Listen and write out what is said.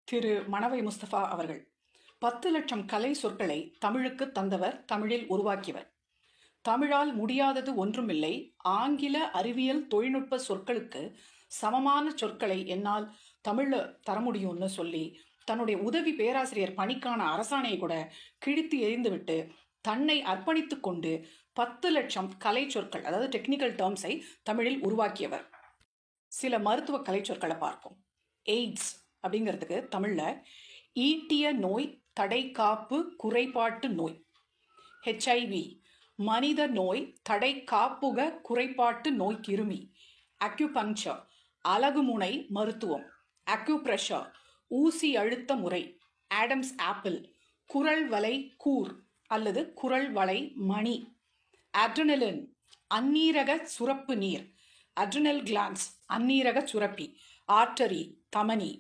திரு மணவை முஸ்தபா அவர்கள் 10,00,000 கலை சொற்களை தமிழுக்கு தந்தவர், தமிழில் உருவாக்கியவர். தமிழால் முடியாதது ஒன்றுமில்லை. ஆங்கில அறிவியல் தொழில்நுட்ப சொற்களுக்கு சமமான சொற்களை என்னால் தமிழ்ல தர முடியும்னு சொல்லி தன்னுடைய உதவி பேராசிரியர் பணிக்கான அரசாணையை கூட கிழித்து எறிந்துவிட்டு தன்னை அர்ப்பணித்து கொண்டு 10,00,000 கலை சொற்கள், அதாவது டெக்னிக்கல் டேர்ம்ஸை தமிழில் உருவாக்கியவர். சில மருத்துவ கலை சொற்களை பார்ப்போம். எய்ட்ஸ் அப்படிங்கிறதுக்கு தமிழில் ஈட்டிய நோய், தடை காப்பு, குறைபாட்டு நோய். ஹெச்ஐவி மனித நோய், தடை காப்புக, குறைபாட்டு நோய் கிருமி. அக்யூபங்க்சர் அலகுமுனை மருத்துவம். அக்யூப்ரெஷர் ஊசி அழுத்த முறை. ஆடம்ஸ் ஆப்பிள் குரல் வலை கூர் அல்லது குரல் வலை மணி. அட்ரினலின் அந்நீரக சுரப்பு நீர். அட்ரினல் கிளான்ஸ் அந்நீரக சுரப்பி. ஆர்டரி தமனி.